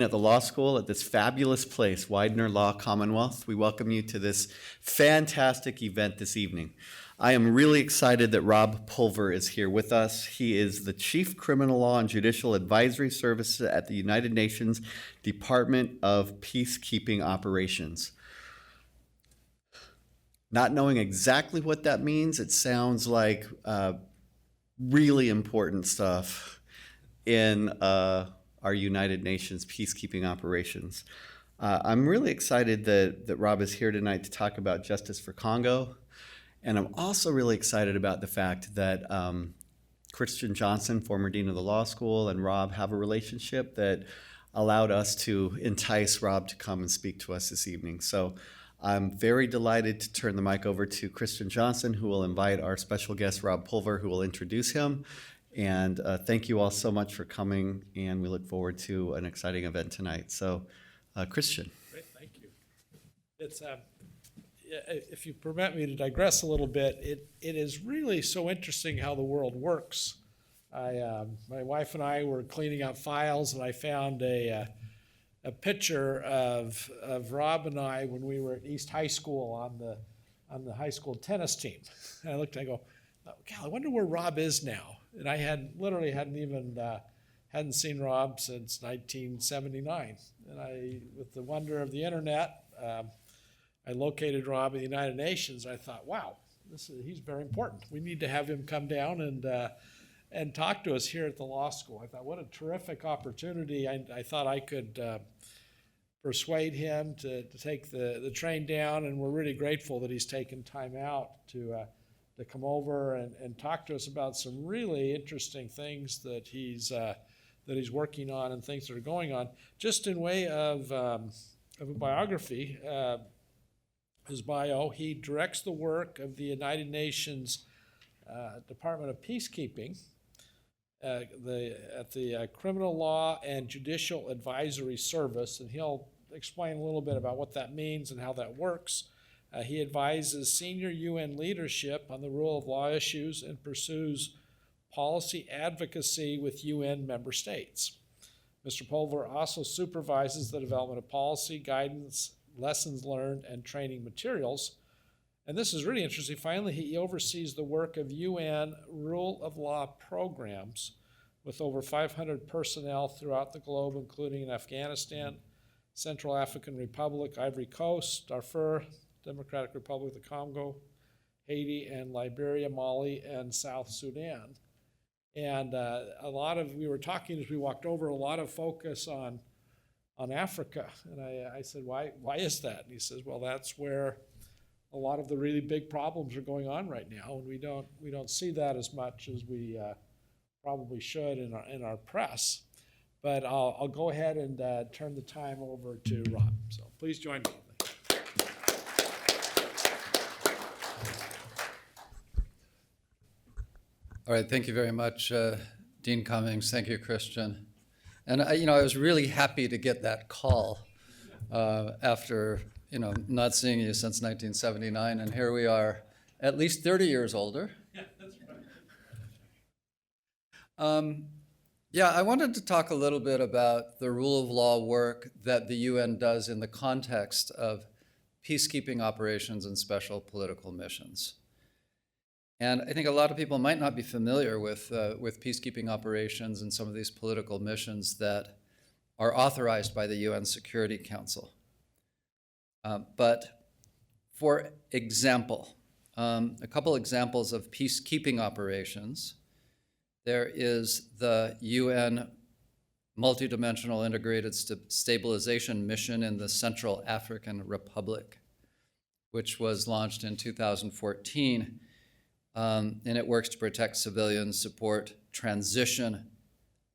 At the law school at this fabulous place, Widener Law Commonwealth. We welcome you to this fantastic event this evening. I am really excited that Rob Pulver is here with us. He is the Chief Criminal Law and Judicial Advisory Service at the United Nations Department of Peacekeeping Operations. Not knowing exactly what that means, it sounds like really important stuff in our United Nations Peacekeeping Operations. I'm really excited that Rob is here tonight to talk about Justice for Congo. And I'm also really excited about the fact that Christian Johnson, former dean of the law school, and Rob have a relationship that allowed us to entice Rob to come and speak to us this evening. So I'm very delighted to turn the mic over to Christian Johnson, who will invite our special guest, Rob Pulver, who will introduce him. And thank you all so much for coming, and we look forward to an exciting event tonight. So, Christian. Great, thank you. It's if you permit me to digress a little bit, it is really so interesting how the world works. My wife and I were cleaning out files, and I found a picture of Rob and I when we were at East High School on the high school tennis team. And I looked and I go, God, I wonder where Rob is now. And I hadn't seen Rob since 1979. And with the wonder of the internet, I located Rob in the United Nations. I thought, wow, he's very important. We need to have him come down and talk to us here at the law school. I thought, what a terrific opportunity. I thought I could persuade him to take the train down, and we're really grateful that he's taken time out to come over and talk to us about some really interesting things that he's working on and things that are going on. Just in way of a biography, his bio, he directs the work of the United Nations Department of Peacekeeping at the Criminal Law and Judicial Advisory Service, and he'll explain a little bit about what that means and how that works. He advises senior UN leadership on the rule of law issues and pursues policy advocacy with UN member states. Mr. Pulver also supervises the development of policy, guidance, lessons learned, and training materials. And this is really interesting. Finally, he oversees the work of UN rule of law programs with over 500 personnel throughout the globe, including in Afghanistan, Central African Republic, Ivory Coast, Darfur, Democratic Republic of the Congo, Haiti, and Liberia, Mali, and South Sudan. And we were talking as we walked over, a lot of focus on Africa. And I said, why is that? And he says, well, that's where a lot of the really big problems are going on right now, and we don't see that as much as we probably should in our press. But I'll go ahead and turn the time over to Rob. So please join me. All right, thank you very much, Dean Cummings. Thank you, Christian. And I was really happy to get that call after not seeing you since 1979, and here we are, at least 30 years older. Yeah, that's right. I wanted to talk a little bit about the rule of law work that the UN does in the context of peacekeeping operations and special political missions. And I think a lot of people might not be familiar with peacekeeping operations and some of these political missions that are authorized by the UN Security Council. But for example, a couple examples of peacekeeping operations. There is the UN Multidimensional Integrated Stabilization Mission in the Central African Republic, which was launched in 2014. And it works to protect civilians, support transition,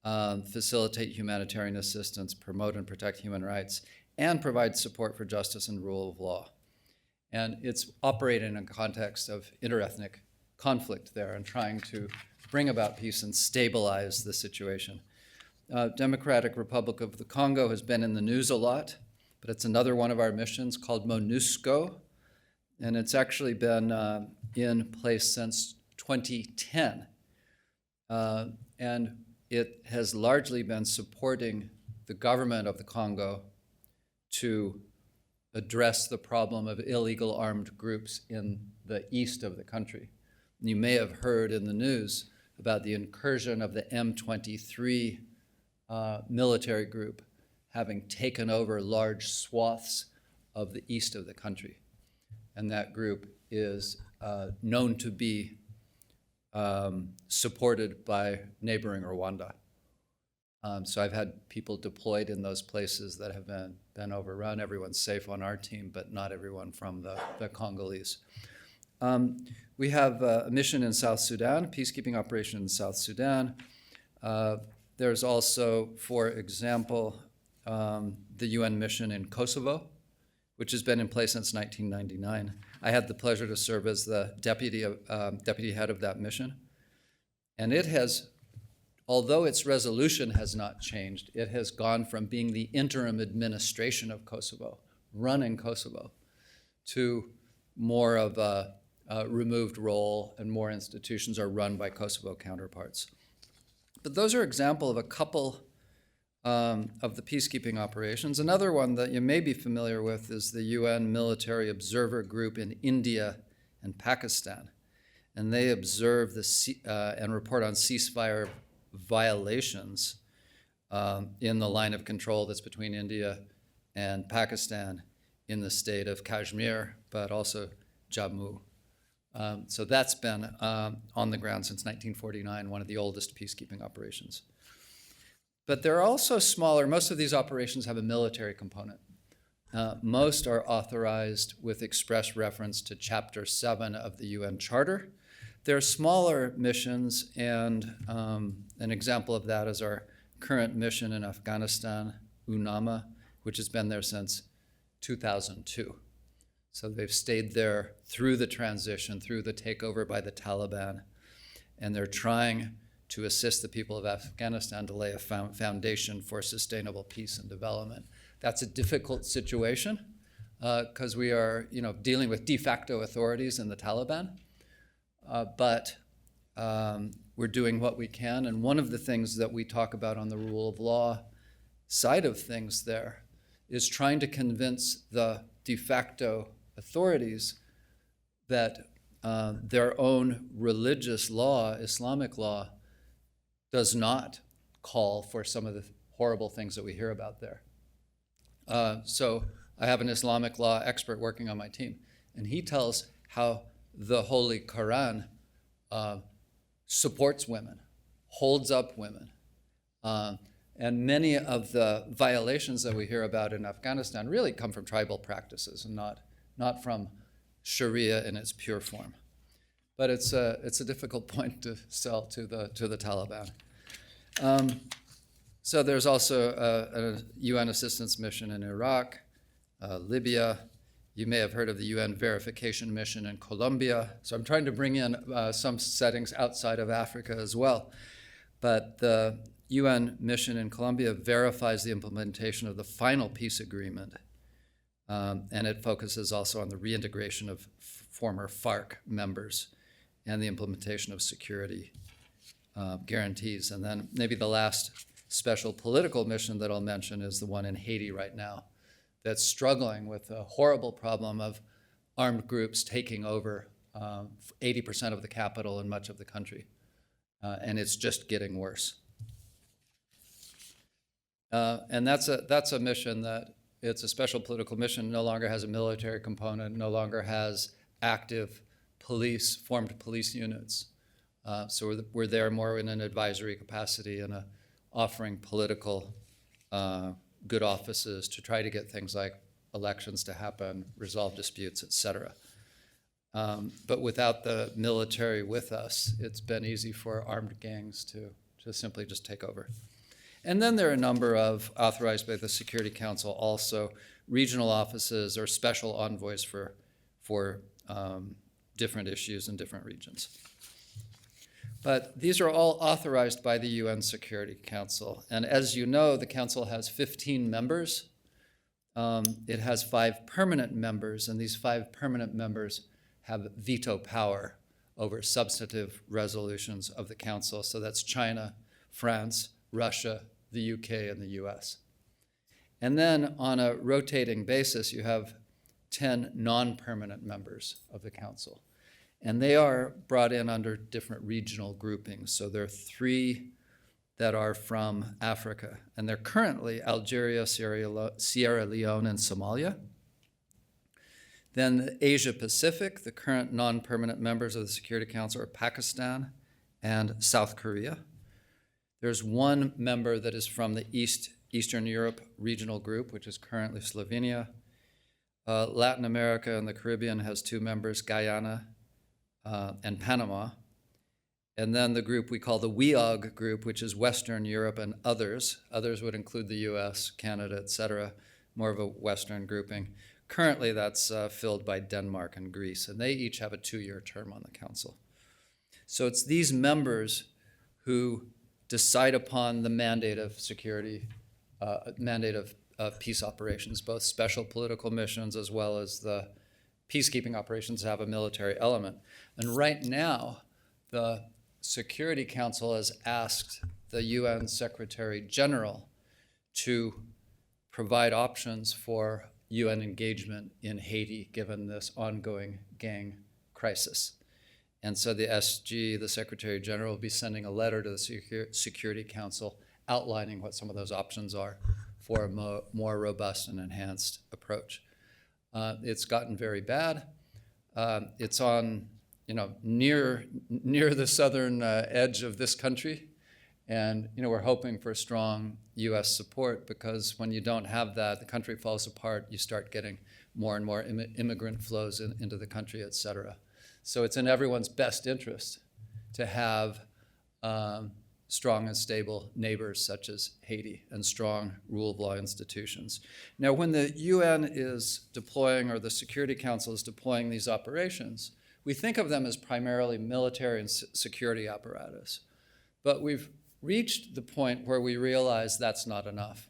facilitate humanitarian assistance, promote and protect human rights, and provide support for justice and rule of law. And it's operating in a context of interethnic conflict there and trying to bring about peace and stabilize the situation. Democratic Republic of the Congo has been in the news a lot, but it's another one of our missions called MONUSCO, and it's actually been in place since 2010. And it has largely been supporting the government of the Congo to address the problem of illegal armed groups in the east of the country. You may have heard in the news about the incursion of the M23 military group having taken over large swaths of the east of the country. And that group is known to be supported by neighboring Rwanda. So I've had people deployed in those places that have been overrun. Everyone's safe on our team, but not everyone from the Congolese. We have a mission in South Sudan, peacekeeping operation in South Sudan. There's also, for example, the UN mission in Kosovo, which has been in place since 1999. I had the pleasure to serve as the deputy head of that mission. And it has, although its resolution has not changed, it has gone from being the interim administration of Kosovo, running Kosovo, to more of a removed role, and more institutions are run by Kosovo counterparts. But those are examples of a couple of the peacekeeping operations. Another one that you may be familiar with is the UN Military Observer Group in India and Pakistan. And they observe and report on ceasefire violations in the line of control that's between India and Pakistan in the state of Kashmir, but also Jammu. So that's been on the ground since 1949, one of the oldest peacekeeping operations. But there are also smaller, most of these operations have a military component. Most are authorized with express reference to Chapter 7 of the UN Charter. There are smaller missions, and an example of that is our current mission in Afghanistan, UNAMA, which has been there since 2002. So they've stayed there through the transition, through the takeover by the Taliban, and they're trying to assist the people of Afghanistan to lay a foundation for sustainable peace and development. That's a difficult situation because we are, dealing with de facto authorities in the Taliban, but we're doing what we can. And one of the things that we talk about on the rule of law side of things there is trying to convince the de facto authorities that their own religious law, Islamic law, does not call for some of the horrible things that we hear about there. So I have an Islamic law expert working on my team, and he tells how the Holy Quran supports women, holds up women. And many of the violations that we hear about in Afghanistan really come from tribal practices and not from Sharia in its pure form. But it's a difficult point to sell to the Taliban. So there's also a UN assistance mission in Iraq, Libya. You may have heard of the UN verification mission in Colombia. So I'm trying to bring in some settings outside of Africa as well. But the UN mission in Colombia verifies the implementation of the final peace agreement. And it focuses also on the reintegration of former FARC members and the implementation of security guarantees. And then maybe the last special political mission that I'll mention is the one in Haiti right now that's struggling with a horrible problem of armed groups taking over 80% of the capital and much of the country. And it's just getting worse. And that's a mission that it's a special political mission, no longer has a military component, no longer has active formed police units. So we're there more in an advisory capacity and offering political good offices to try to get things like elections to happen, resolve disputes, et cetera. But without the military with us, it's been easy for armed gangs to simply just take over. And then there are a number of, authorized by the Security Council, also regional offices or special envoys for different issues in different regions. But these are all authorized by the UN Security Council. And as you know, the Council has 15 members. It has 5 permanent members, and these 5 permanent members have veto power over substantive resolutions of the Council. So that's China, France, Russia, the UK, and the US. And then on a rotating basis, you have 10 non-permanent members of the council. And they are brought in under different regional groupings. So there are 3 that are from Africa. And they're currently Algeria, Sierra Leone, and Somalia. Then the Asia Pacific, the current non-permanent members of the Security Council are Pakistan and South Korea. There's 1 member that is from the Eastern Europe regional group, which is currently Slovenia. Latin America and the Caribbean has 2 members, Guyana and Panama. And then the group we call the WEOG group, which is Western Europe and others. Others would include the US, Canada, et cetera, more of a Western grouping. Currently, that's filled by Denmark and Greece, and they each have a 2-year term on the council. So it's these members who decide upon the mandate of security, mandate of peace operations, both special political missions as well as the peacekeeping operations have a military element. And right now, the Security Council has asked the UN Secretary General to provide options for UN engagement in Haiti, given this ongoing gang crisis. And so the SG, the Secretary General, will be sending a letter to the Security Council outlining what some of those options are for a more robust and enhanced approach. It's gotten very bad. It's on, near the southern edge of this country. And, we're hoping for strong U.S. support, because when you don't have that, the country falls apart. You start getting more and more immigrant flows into the country, et cetera. So it's in everyone's best interest to have strong and stable neighbors such as Haiti and strong rule of law institutions. Now, when the UN is deploying, or the Security Council is deploying these operations, we think of them as primarily military and security apparatus. But we've reached the point where we realize that's not enough.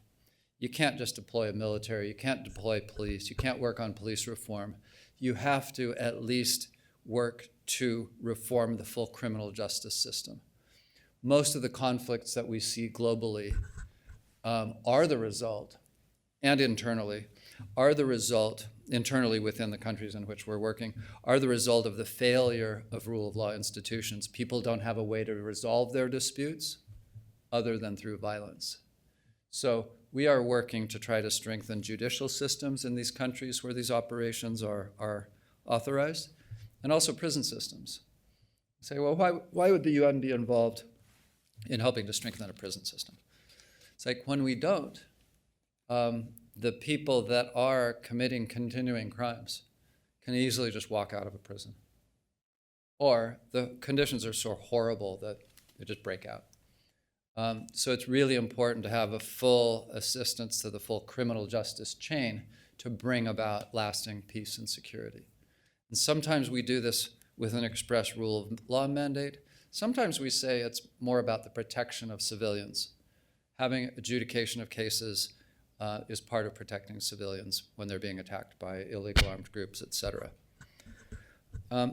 You can't just deploy a military, you can't deploy police, you can't work on police reform. You have to at least work to reform the full criminal justice system. Most of the conflicts that we see globally are the result, and internally, are the result, internally within the countries in which we're working, are the result of the failure of rule of law institutions. People don't have a way to resolve their disputes other than through violence. So we are working to try to strengthen judicial systems in these countries where these operations are authorized, and also prison systems. Say, well, why would the UN be involved in helping to strengthen a prison system? It's like, when we don't, the people that are committing continuing crimes can easily just walk out of a prison. Or the conditions are so horrible that they just break out. So it's really important to have a full assistance to the full criminal justice chain to bring about lasting peace and security. And sometimes we do this with an express rule of law mandate. Sometimes we say it's more about the protection of civilians. Having adjudication of cases is part of protecting civilians when they're being attacked by illegal armed groups, et cetera.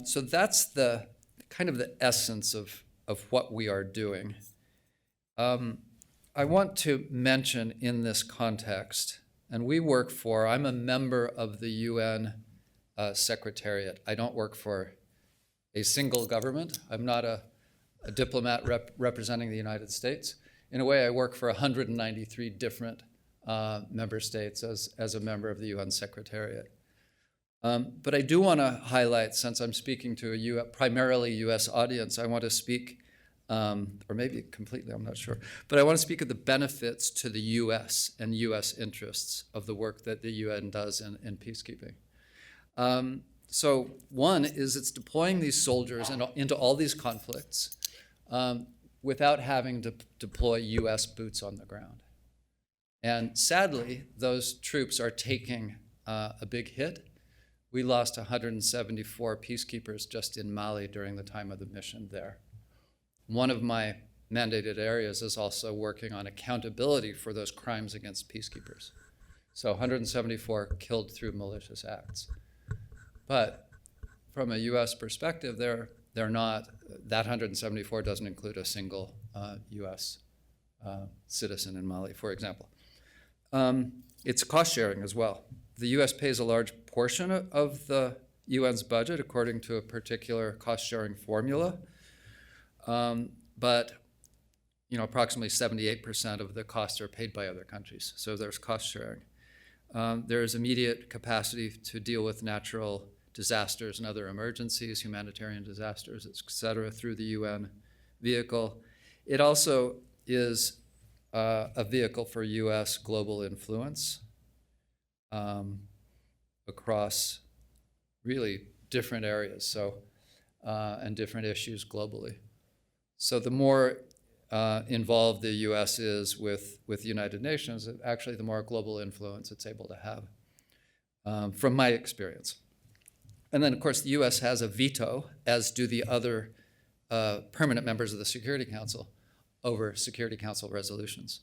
So that's the kind of the essence of what we are doing. I want to mention in this context, and I'm a member of the UN Secretariat. I don't work for a single government. I'm not a diplomat representing the United States. In a way, I work for 193 different member states as a member of the UN Secretariat. But I do want to highlight, since I'm speaking to a primarily US audience, I want to speak, or maybe completely, I'm not sure, but I want to speak of the benefits to the US and US interests of the work that the UN does in peacekeeping. So one is it's deploying these soldiers into all these conflicts without having to deploy US boots on the ground. And sadly, those troops are taking a big hit. We lost 174 peacekeepers just in Mali during the time of the mission there. One of my mandated areas is also working on accountability for those crimes against peacekeepers. So 174 killed through malicious acts. But from a US perspective, they're not, that 174 doesn't include a single US citizen in Mali, for example. it's cost sharing as well. The U.S. pays a large portion of the UN's budget according to a particular cost sharing formula, but approximately 78% of the costs are paid by other countries. So there's cost sharing. There is immediate capacity to deal with natural disasters and other emergencies, humanitarian disasters, et cetera, through the UN vehicle. It also is a vehicle for U.S. global influence across really different areas, and different issues globally. So the more involved the U.S. is with the United Nations, actually the more global influence it's able to have, from my experience. And then, of course, the U.S. has a veto, as do the other permanent members of the Security Council, over Security Council resolutions.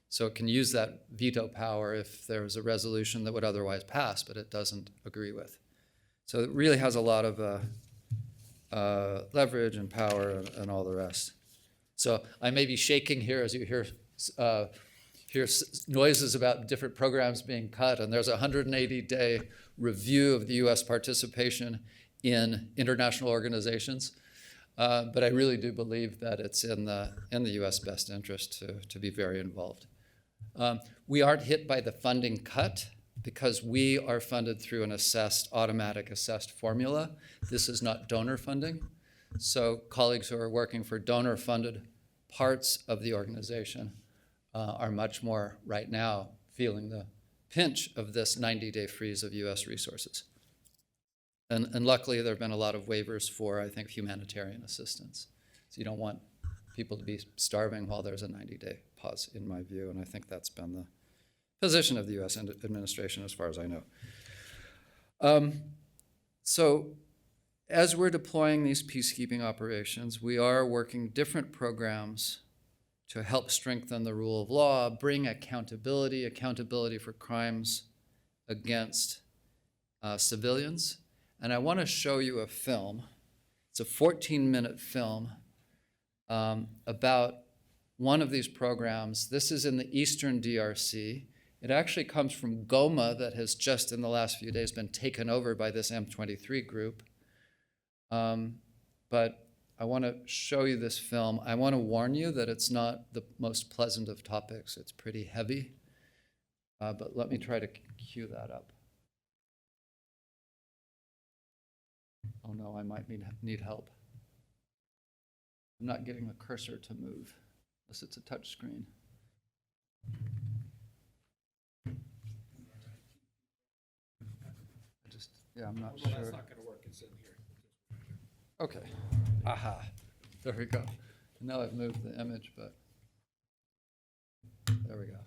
So it can use that veto power if there is a resolution that would otherwise pass, but it doesn't agree with. So it really has a lot of leverage and power and all the rest. So I may be shaking here as you hear noises about different programs being cut, and there's a 180-day review of the U.S. participation in international organizations. But I really do believe that it's in the U.S. best interest to be very involved. We aren't hit by the funding cut because we are funded through an automatic assessed formula. This is not donor funding. So colleagues who are working for donor-funded parts of the organization are much more right now feeling the pinch of this 90-day freeze of U.S. resources. And luckily, there have been a lot of waivers for, I think, humanitarian assistance. So you don't want people to be starving while there's a 90-day pause, in my view, and I think that's been the position of the U.S. administration as far as I know. So as we're deploying these peacekeeping operations, we are working different programs to help strengthen the rule of law, bring accountability for crimes against civilians. And I want to show you a film. It's a 14-minute film about one of these programs. This is in the eastern DRC. It actually comes from Goma, that has just in the last few days been taken over by this M23 group. But I want to show you this film. I want to warn you that it's not the most pleasant of topics. It's pretty heavy. But let me try to cue that up. Oh no, I might need help. I'm not getting the cursor to move, unless it's a touch screen. I'm not sure. That's not going to work. It's in here. Okay. Aha. There we go. Now I've moved the image, but there we go.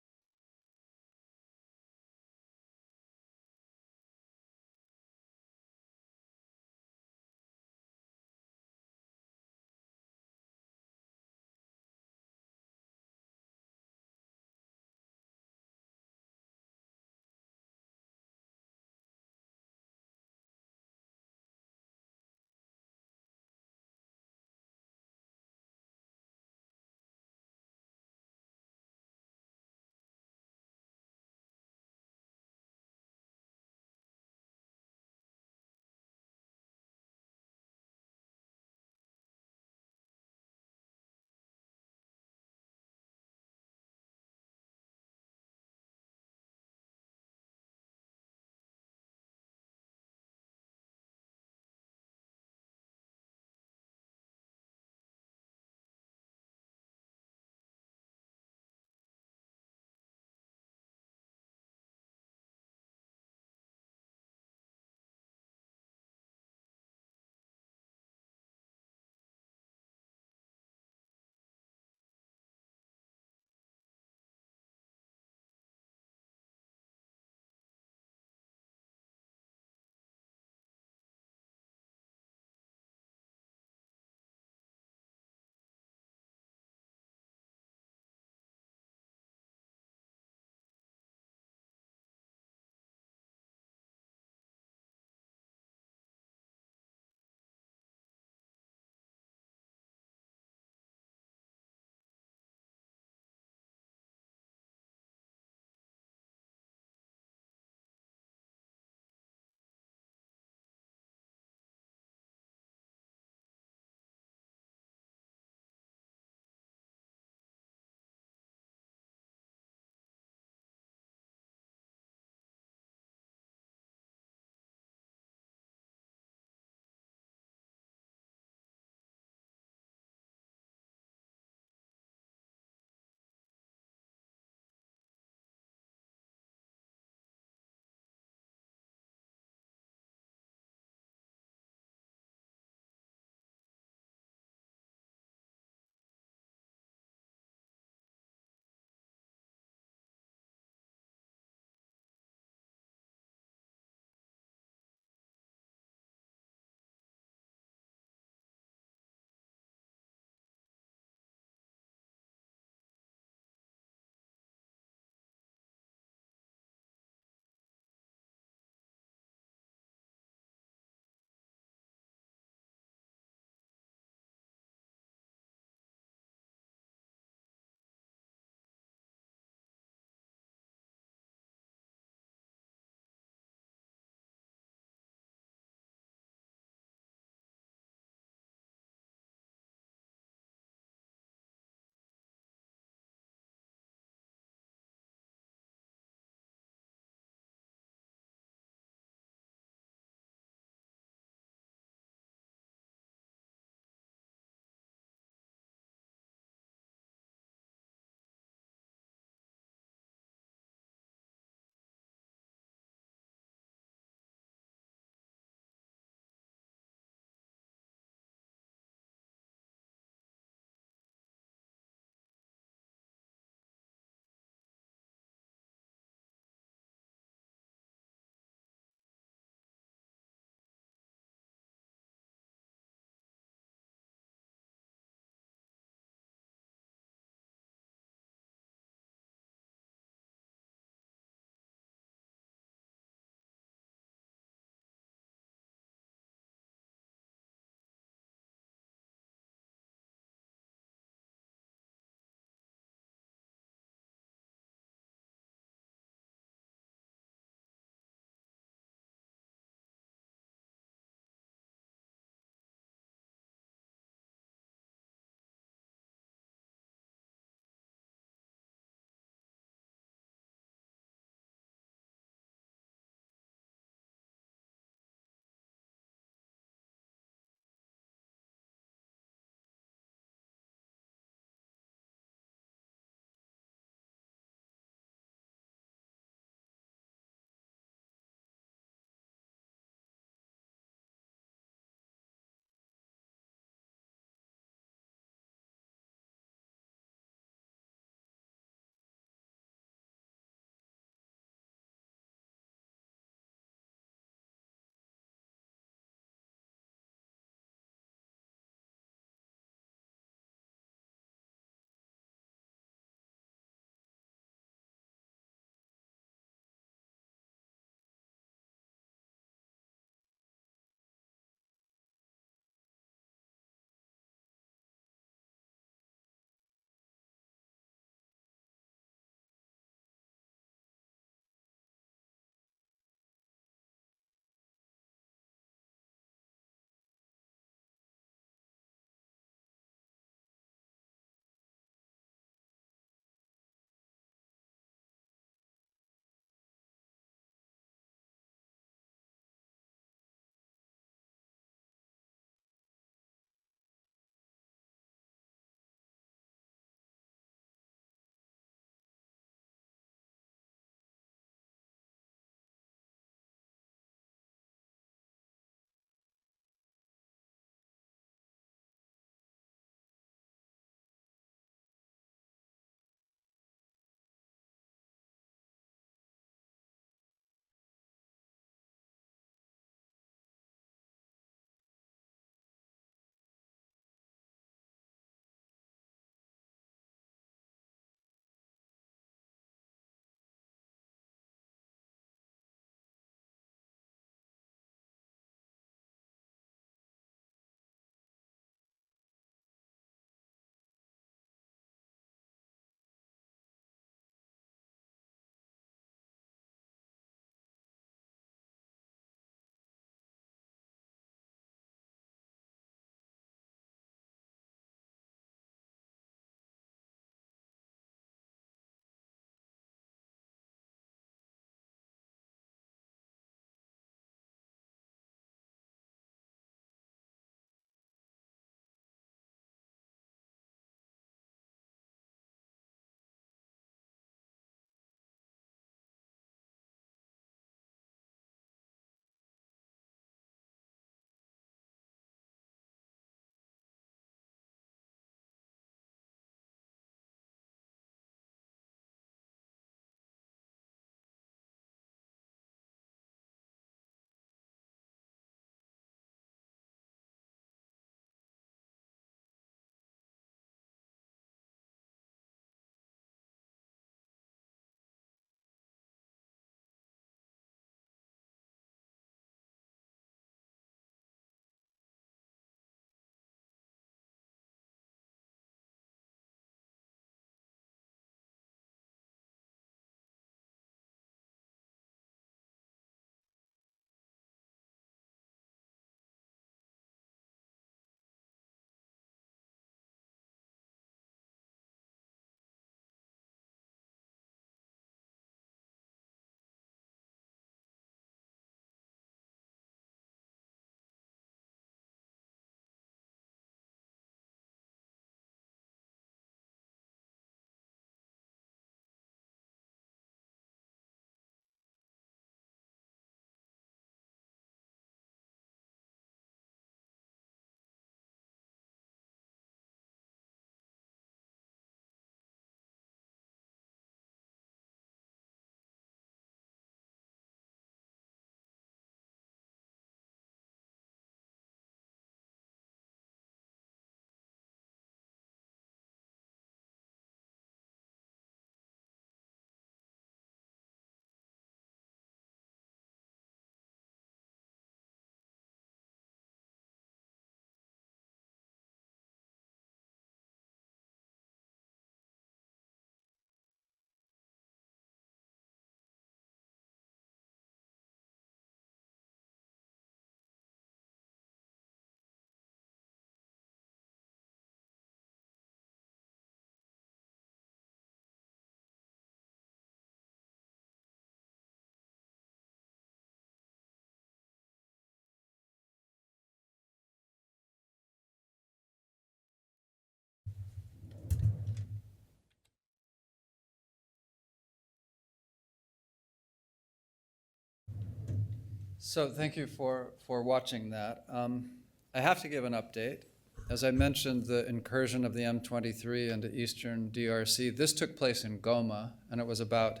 So thank you for watching that. I have to give an update. As I mentioned, the incursion of the M23 into eastern DRC, this took place in Goma, and it was about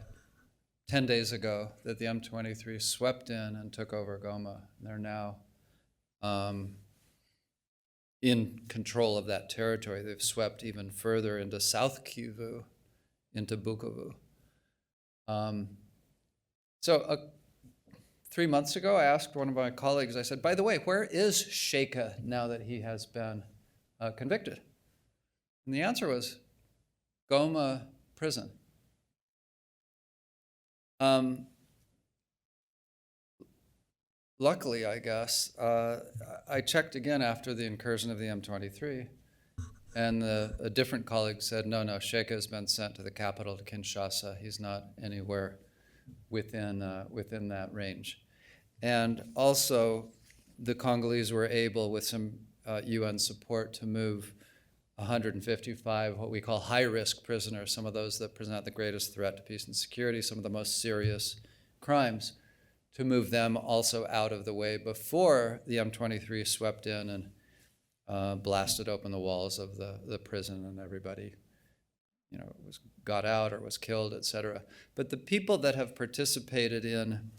10 days ago that the M23 swept in and took over Goma. They're now in control of that territory. They've swept even further into South Kivu, into Bukavu. 3 months ago, I asked one of my colleagues, I said, by the way, where is Sheikha now that he has been convicted? And the answer was Goma prison. Luckily, I guess, I checked again after the incursion of the M23, and a different colleague said, no, Sheikha has been sent to the capital, to Kinshasa. He's not anywhere within that range. And also, the Congolese were able, with some UN support, to move 155 what we call high-risk prisoners, some of those that present the greatest threat to peace and security, some of the most serious crimes, to move them also out of the way before the M23 swept in and blasted open the walls of the prison, and everybody got out or was killed, etc. But the people that have participated in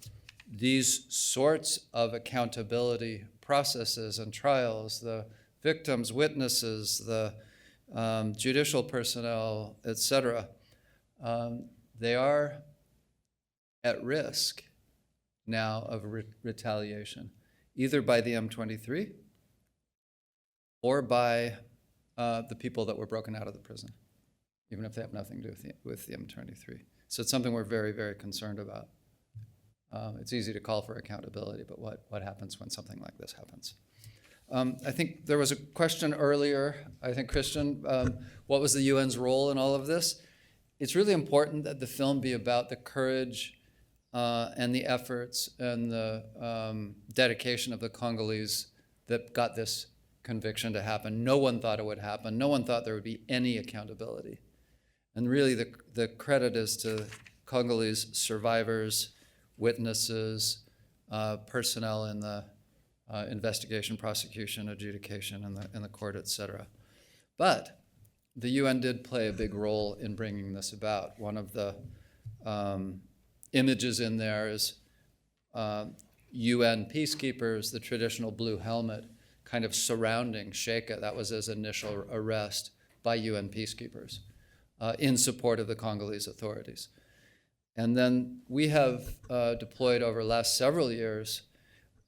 these sorts of accountability processes and trials, the victims, witnesses, the judicial personnel, etc., they are at risk now of retaliation, either by the M23 or by the people that were broken out of the prison, even if they have nothing to do with the M23. So it's something we're very, very concerned about. It's easy to call for accountability, but what happens when something like this happens? I think there was a question earlier, I think, Christian, what was the UN's role in all of this? It's really important that the film be about the courage and the efforts and the dedication of the Congolese that got this conviction to happen. No one thought it would happen. No one thought there would be any accountability. And really the credit is to Congolese survivors, witnesses, personnel in the investigation, prosecution, adjudication, in the court, etc. But the UN did play a big role in bringing this about. One of the images in there is UN peacekeepers, the traditional blue helmet, kind of surrounding Sheikha. That was his initial arrest by UN peacekeepers in support of the Congolese authorities. And then we have deployed over the last several years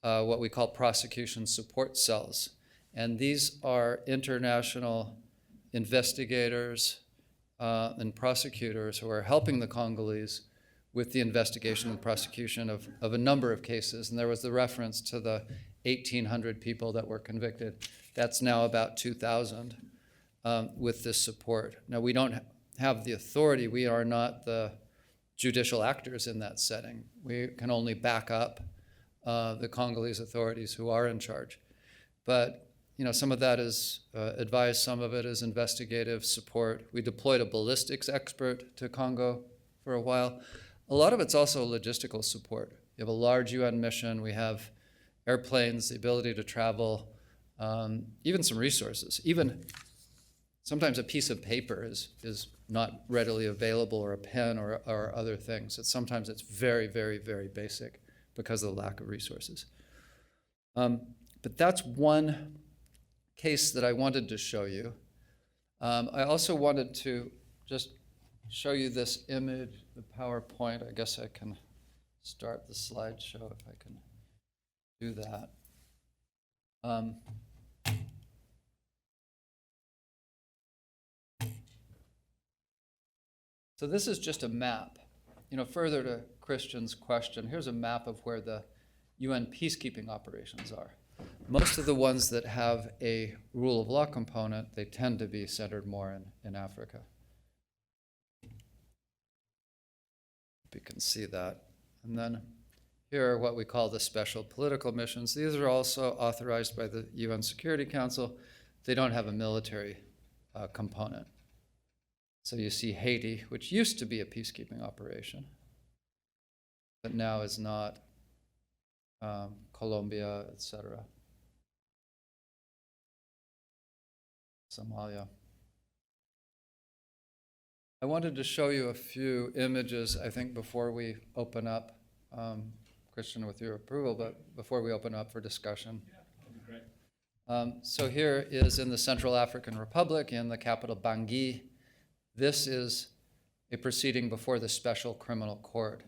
what we call prosecution support cells. And these are international investigators and prosecutors who are helping the Congolese with the investigation and prosecution of a number of cases. And there was the reference to the 1,800 people that were convicted. That's now about 2,000 with this support. Now, we don't have the authority. We are not the judicial actors in that setting. We can only back up the Congolese authorities who are in charge. But some of that is advice, some of it is investigative support. We deployed a ballistics expert to Congo for a while. A lot of it's also logistical support. You have a large UN mission, we have airplanes, the ability to travel, even some resources. Even sometimes a piece of paper is not readily available, or a pen or other things. Sometimes it's very, very, very basic because of the lack of resources. But that's one case that I wanted to show you. I also wanted to just show you this image, the PowerPoint. I guess I can start the slideshow if I can do that. So this is just a map. Further to Christian's question, here's a map of where the UN peacekeeping operations are. Most of the ones that have a rule of law component, they tend to be centered more in Africa. You can see that. And then here are what we call the special political missions. These are also authorized by the UN Security Council. They don't have a military component. So you see Haiti, which used to be a peacekeeping operation, but now is not. Colombia, etc. Somalia. I wanted to show you a few images, I think, before we open up, Christian, with your approval, but before we open up for discussion. Yeah, that'd be great. So here is in the Central African Republic, in the capital Bangui. This is a proceeding before the Special Criminal Court.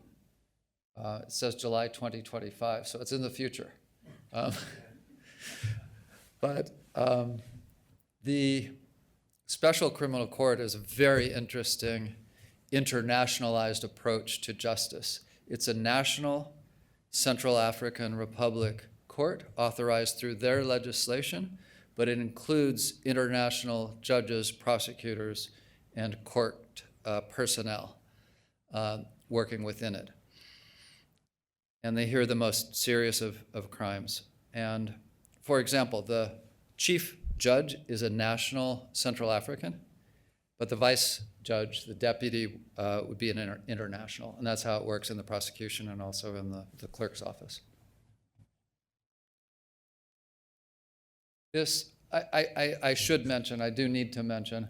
It says July 2025, so it's in the future. But the Special Criminal Court is a very interesting internationalized approach to justice. It's a national Central African Republic court authorized through their legislation, but it includes international judges, prosecutors, and court personnel working within it. And they hear the most serious of crimes. And for example, the chief judge is a national Central African, but the vice judge, the deputy, would be an international. And that's how it works in the prosecution and also in the clerk's office. This, I should mention, I do need to mention,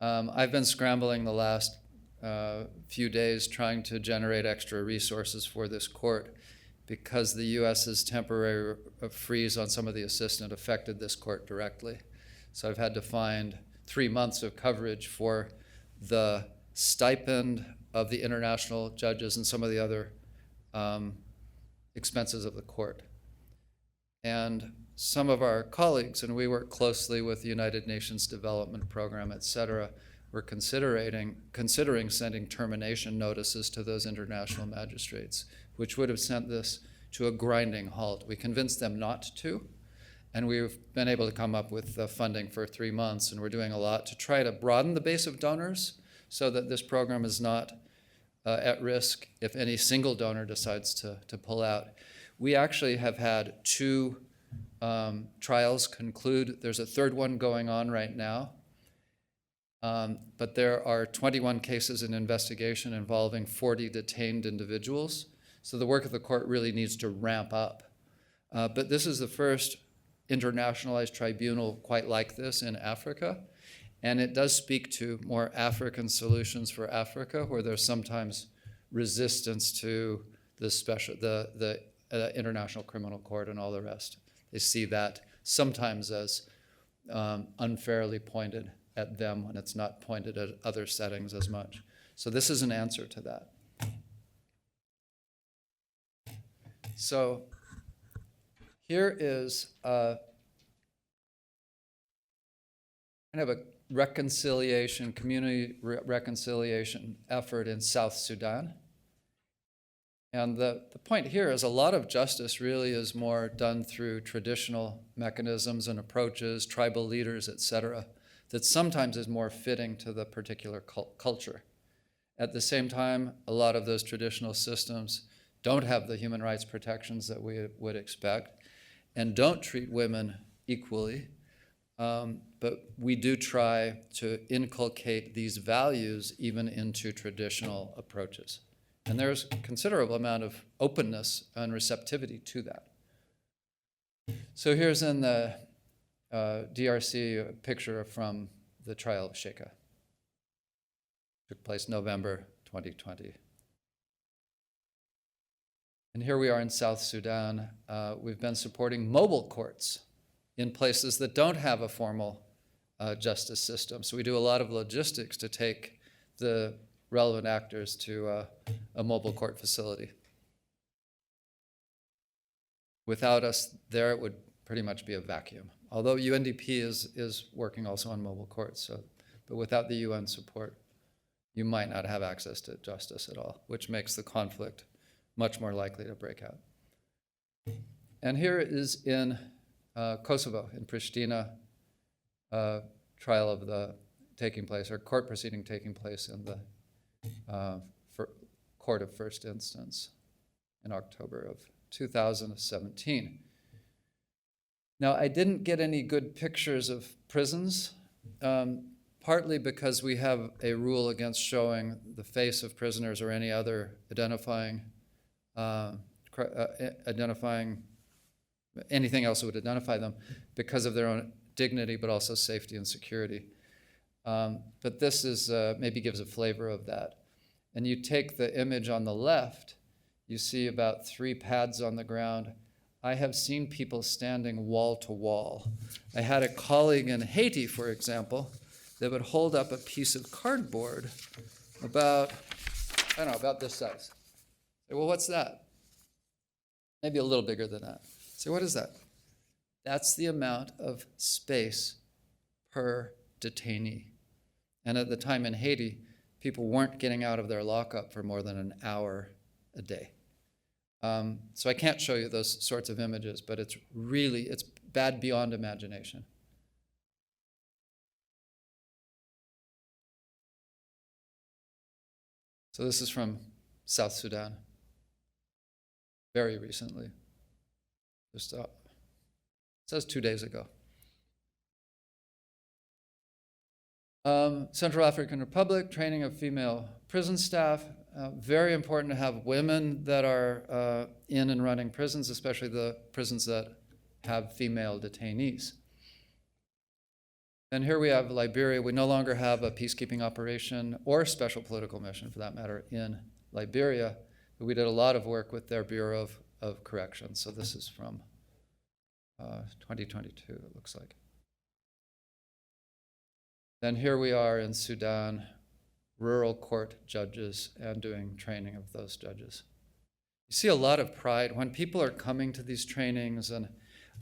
I've been scrambling the last few days trying to generate extra resources for this court because the U.S.'s temporary freeze on some of the assistance affected this court directly. So I've had to find 3 months of coverage for the stipend of the international judges and some of the other expenses of the court. And some of our colleagues, and we work closely with the United Nations Development Program, et cetera, were considering sending termination notices to those international magistrates, which would have sent this to a grinding halt. We convinced them not to, and we've been able to come up with the funding for 3 months, and we're doing a lot to try to broaden the base of donors so that this program is not at risk if any single donor decides to pull out. We actually have had 2 trials conclude. There's a third one going on right now. But there are 21 cases in investigation involving 40 detained individuals. So the work of the court really needs to ramp up. But this is the first internationalized tribunal quite like this in Africa. And it does speak to more African solutions for Africa, where there's sometimes resistance to the International Criminal Court and all the rest. They see that sometimes as unfairly pointed at them when it's not pointed at other settings as much. So this is an answer to that. So here is kind of a reconciliation, community reconciliation effort in South Sudan. And the point here is a lot of justice really is more done through traditional mechanisms and approaches, tribal leaders, et cetera, that sometimes is more fitting to the particular culture. At the same time, a lot of those traditional systems don't have the human rights protections that we would expect and don't treat women equally. But we do try to inculcate these values even into traditional approaches. And there's a considerable amount of openness and receptivity to that. So here's in the DRC a picture from the trial of Sheka. Took place November 2020. And here we are in South Sudan. We've been supporting mobile courts in places that don't have a formal justice system. So we do a lot of logistics to take the relevant actors to a mobile court facility. Without us there, it would pretty much be a vacuum. Although UNDP is working also on mobile courts, but without the UN support, you might not have access to justice at all, which makes the conflict much more likely to break out. And here is in Kosovo, in Pristina, trial of the taking place, or court proceeding taking place in the court of first instance in October of 2017. Now, I didn't get any good pictures of prisons, partly because we have a rule against showing the face of prisoners or any other identifying identifying anything else that would identify them because of their own dignity, but also safety and security. But this is maybe gives a flavor of that. And you take the image on the left, you see about 3 pads on the ground. I have seen people standing wall to wall. I had a colleague in Haiti, for example, that would hold up a piece of cardboard about, I don't know, about this size. Say, well, what's that? Maybe a little bigger than that. Say, what is that? That's the amount of space per detainee. And at the time in Haiti, people weren't getting out of their lockup for more than an hour a day. So I can't show you those sorts of images, but it's bad beyond imagination. So this is from South Sudan, very recently. Just it says 2 days ago. Central African Republic, training of female prison staff. Very important to have women that are in and running prisons, especially the prisons that have female detainees. And here we have Liberia. We no longer have a peacekeeping operation or special political mission, for that matter, in Liberia. But we did a lot of work with their Bureau of Corrections. So this is from 2022, it looks like. Then here we are in Sudan, rural court judges and doing training of those judges. You see a lot of pride when people are coming to these trainings and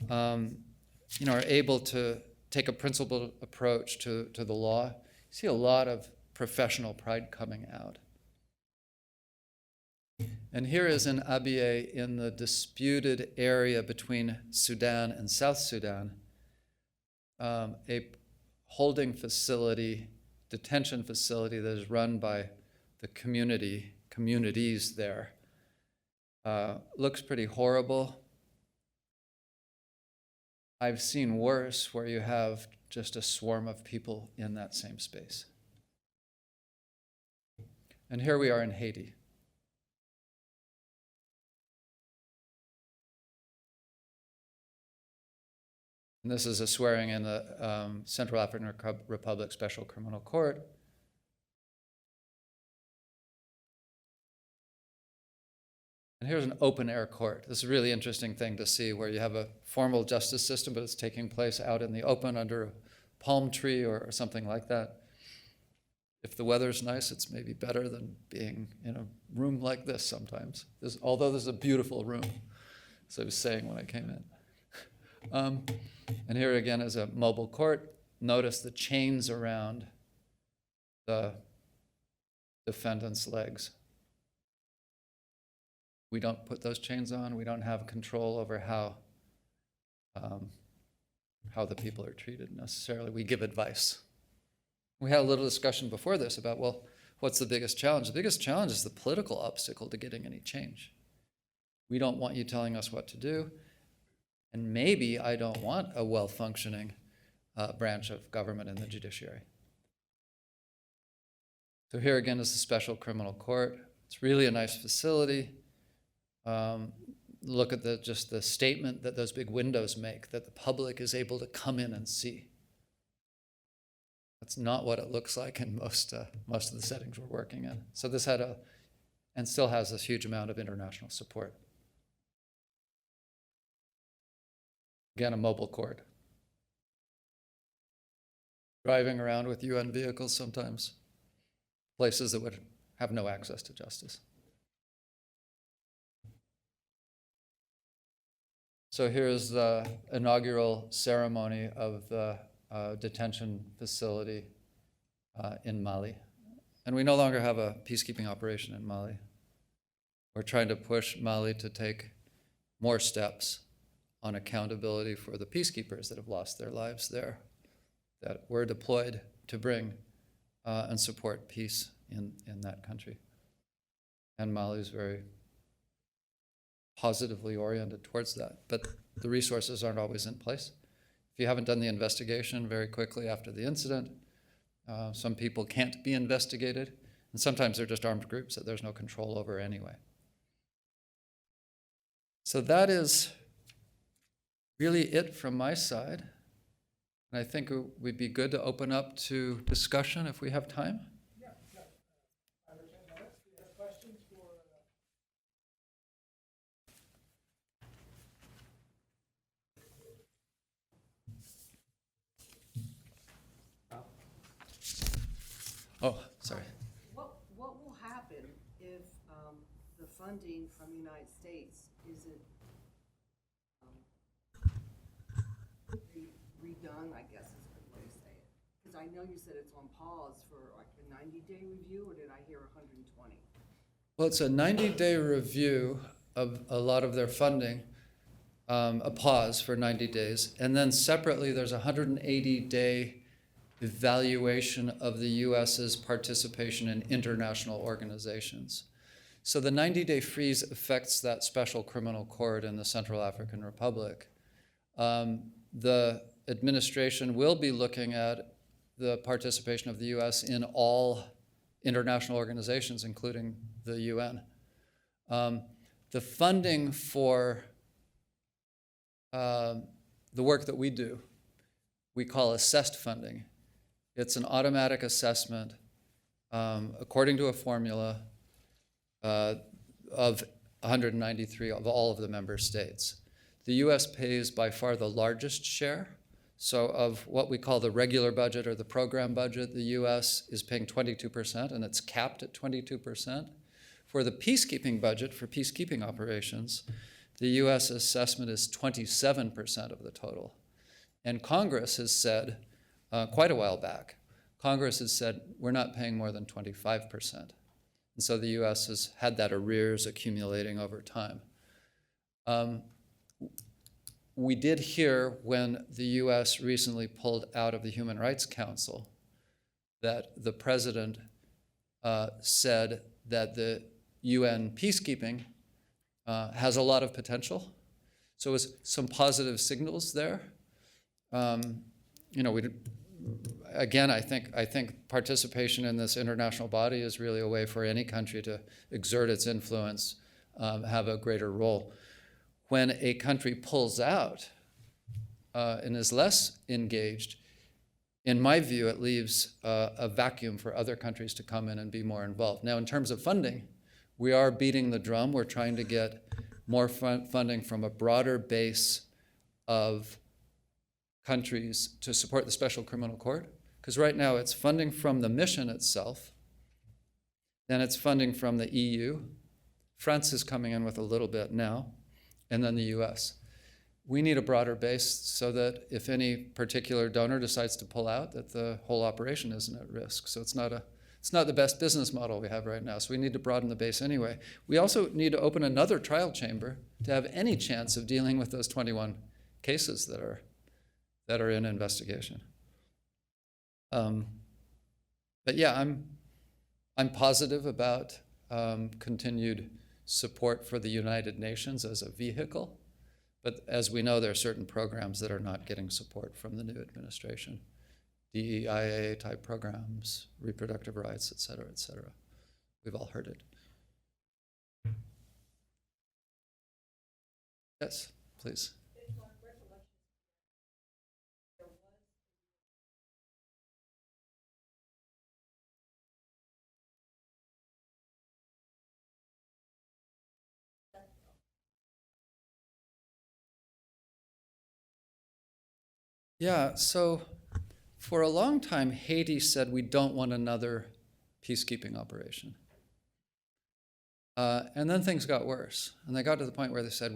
are able to take a principled approach to the law. You see a lot of professional pride coming out. And here is in Abyei, in the disputed area between Sudan and South Sudan, a holding facility, detention facility that is run by the communities there. Looks pretty horrible. I've seen worse where you have just a swarm of people in that same space. And here we are in Haiti. And this is a swearing in the Central African Republic Special Criminal Court. And here's an open air court. This is a really interesting thing to see where you have a formal justice system, but it's taking place out in the open under a palm tree or something like that. If the weather's nice, it's maybe better than being in a room like this sometimes. Although this is a beautiful room, as I was saying when I came in. And here again is a mobile court. Notice the chains around the defendant's legs. We don't put those chains on. We don't have control over how the people are treated necessarily. We give advice. We had a little discussion before this about, well, what's the biggest challenge? The biggest challenge is the political obstacle to getting any change. We don't want you telling us what to do. And maybe I don't want a well-functioning branch of government in the judiciary. So here again is the Special Criminal Court. It's really a nice facility. Look at just the statement that those big windows make, that the public is able to come in and see. That's not what it looks like in most of the settings we're working in. So this had and still has this huge amount of international support. Again, a mobile court. Driving around with UN vehicles sometimes, places that would have no access to justice. So here's the inaugural ceremony of the detention facility in Mali. And we no longer have a peacekeeping operation in Mali. We're trying to push Mali to take more steps on accountability for the peacekeepers that have lost their lives there, that were deployed to bring and support peace in that country. And Mali is very positively oriented towards that, but the resources aren't always in place. If you haven't done the investigation very quickly after the incident, some people can't be investigated, and sometimes they're just armed groups that there's no control over anyway. So that is really it from my side. And I think it would be good to open up to discussion if we have time. Yeah, we've got 5 or 10 minutes. Do you have questions for? Oh, sorry. What will happen if the funding from the United States isn't redone, I guess is a good way to say it? Because I know you said it's on pause for like a 90-day review, or did I hear 120? Well, it's a 90-day review of a lot of their funding, a pause for 90 days. And then separately, there's a 180-day evaluation of the U.S.'s participation in international organizations. So the 90-day freeze affects that special criminal court in the Central African Republic. The administration will be looking at the participation of the U.S. in all international organizations, including the UN. The funding for the work that we do, we call assessed funding. It's an automatic assessment according to a formula of 193 of all of the member states. The U.S. pays by far the largest share. So of what we call the regular budget or the program budget, the U.S. is paying 22%, and it's capped at 22%. For the peacekeeping budget, for peacekeeping operations, the U.S. assessment is 27% of the total. And Congress has said, quite a while back, Congress has said, we're not paying more than 25%. And so the U.S. has had that arrears accumulating over time. We did hear when the U.S. recently pulled out of the Human Rights Council that the president said that the UN peacekeeping has a lot of potential. So it was some positive signals there. Again, I think participation in this international body is really a way for any country to exert its influence, have a greater role. When a country pulls out and is less engaged, in my view, it leaves a vacuum for other countries to come in and be more involved. Now, in terms of funding, we are beating the drum. We're trying to get more funding from a broader base of countries to support the Special Criminal Court, because right now it's funding from the mission itself, then it's funding from the EU. France is coming in with a little bit now, and then the US. We need a broader base so that if any particular donor decides to pull out, that the whole operation isn't at risk. So it's not the best business model we have right now, so we need to broaden the base anyway. We also need to open another trial chamber to have any chance of dealing with those 21 cases that are in investigation. But yeah, I'm positive about continued support for the United Nations as a vehicle. But as we know, there are certain programs that are not getting support from the new administration. DEIA type programs, reproductive rights, et cetera, et cetera. We've all heard it. Yes, please. Yeah, so for a long time, Haiti said we don't want another peacekeeping operation. And then things got worse. And they got to the point where they said,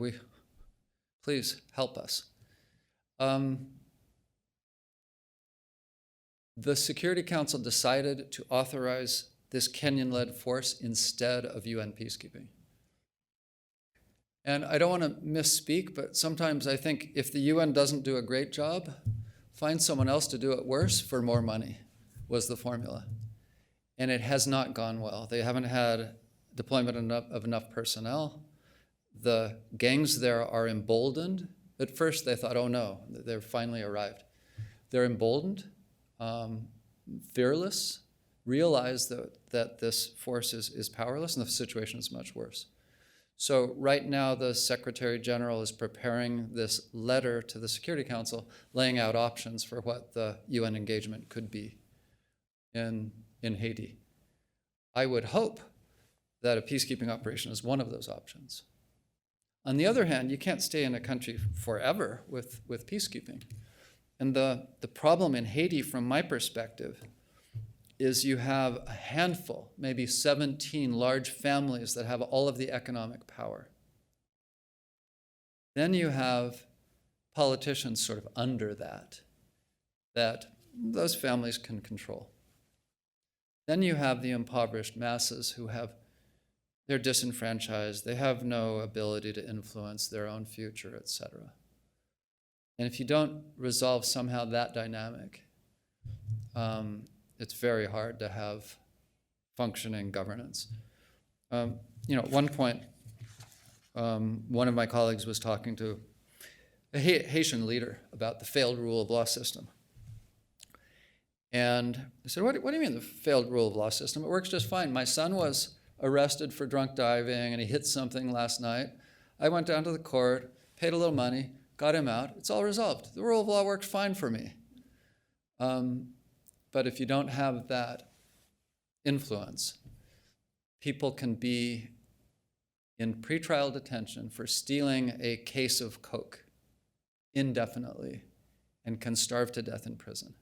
please help us. The Security Council decided to authorize this Kenyan-led force instead of UN peacekeeping. And I don't want to misspeak, but sometimes I think if the UN doesn't do a great job, find someone else to do it worse for more money was the formula. And it has not gone well. They haven't had deployment of enough personnel. The gangs there are emboldened. At first they thought, oh no, they've finally arrived. They're emboldened, fearless, realize that this force is powerless and the situation is much worse. So right now, the Secretary General is preparing this letter to the Security Council, laying out options for what the UN engagement could be in Haiti. I would hope that a peacekeeping operation is one of those options. On the other hand, you can't stay in a country forever with peacekeeping. And the problem in Haiti, from my perspective, is you have a handful, maybe 17 large families that have all of the economic power. Then you have politicians sort of under that those families can control. Then you have the impoverished masses who they're disenfranchised, they have no ability to influence their own future, etc. And if you don't resolve somehow that dynamic, it's very hard to have functioning governance. At one point, one of my colleagues was talking to a Haitian leader about the failed rule of law system. And I said, what do you mean the failed rule of law system? It works just fine. My son was arrested for drunk driving and he hit something last night. I went down to the court, paid a little money, got him out. It's all resolved. The rule of law works fine for me. But if you don't have that influence, people can be in pretrial detention for stealing a case of Coke indefinitely and can starve to death in prison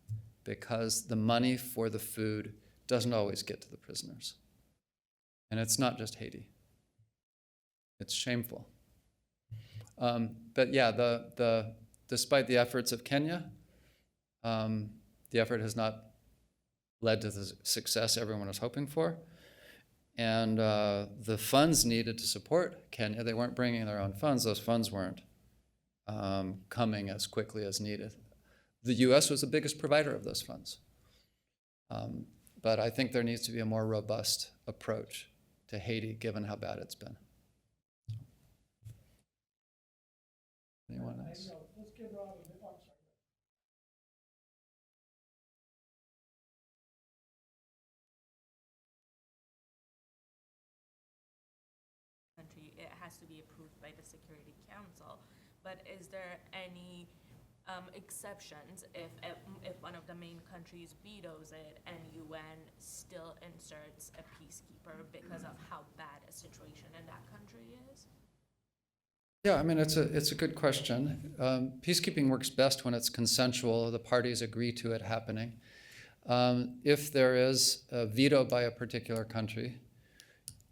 because the money for the food doesn't always get to the prisoners. And it's not just Haiti. It's shameful. But yeah, despite the efforts of Kenya, the effort has not led to the success everyone was hoping for. And the funds needed to support Kenya, they weren't bringing their own funds. Those funds weren't coming as quickly as needed. The US was the biggest provider of those funds. But I think there needs to be a more robust approach to Haiti, given how bad it's been. Anyone else? Let's give Rob a minute. Oh, sorry. Country, it has to be approved by the Security Council. But is there any exceptions if one of the main countries vetoes it and UN still inserts a peacekeeper because of how bad a situation in that country is? Yeah, I mean, it's a good question. Peacekeeping works best when it's consensual, the parties agree to it happening. If there is a veto by a particular country,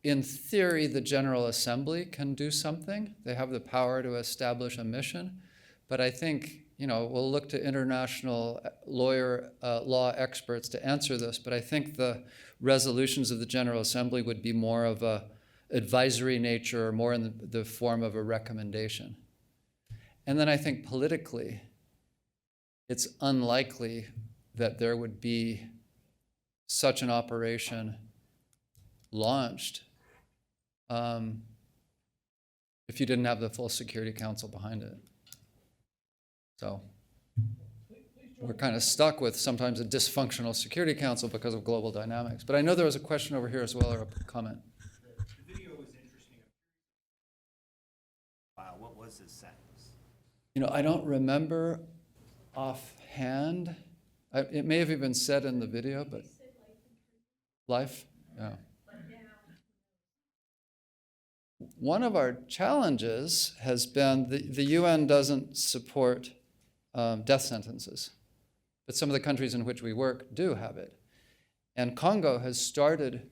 in theory, the General Assembly can do something. They have the power to establish a mission. But I think, we'll look to international law experts to answer this, but I think the resolutions of the General Assembly would be more of a advisory nature or more in the form of a recommendation. And then I think politically, it's unlikely that there would be such an operation launched if you didn't have the full Security Council behind it. So we're kind of stuck with sometimes a dysfunctional Security Council because of global dynamics. But I know there was a question over here as well, or a comment. The video was interesting. Wow, what was his sentence? I don't remember offhand. It may have even said in the video, but life? Yeah. One of our challenges has been the UN doesn't support death sentences, but some of the countries in which we work do have it. And Congo has started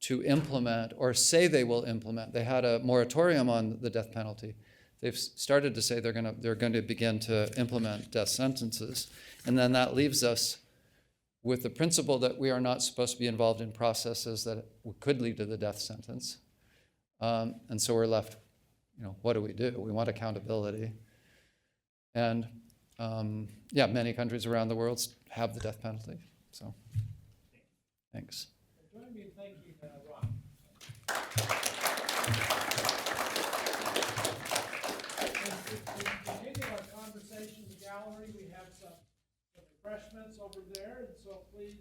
to implement, or say they will implement. They had a moratorium on the death penalty. They've started to say they're going to begin to implement death sentences. And then that leaves us with the principle that we are not supposed to be involved in processes that could lead to the death sentence. And so we're left, what do? We want accountability. And many countries around the world have the death penalty. So, thanks. Join me in thanking Rob. Continuing our conversation in the gallery, we have some refreshments over there, and so please.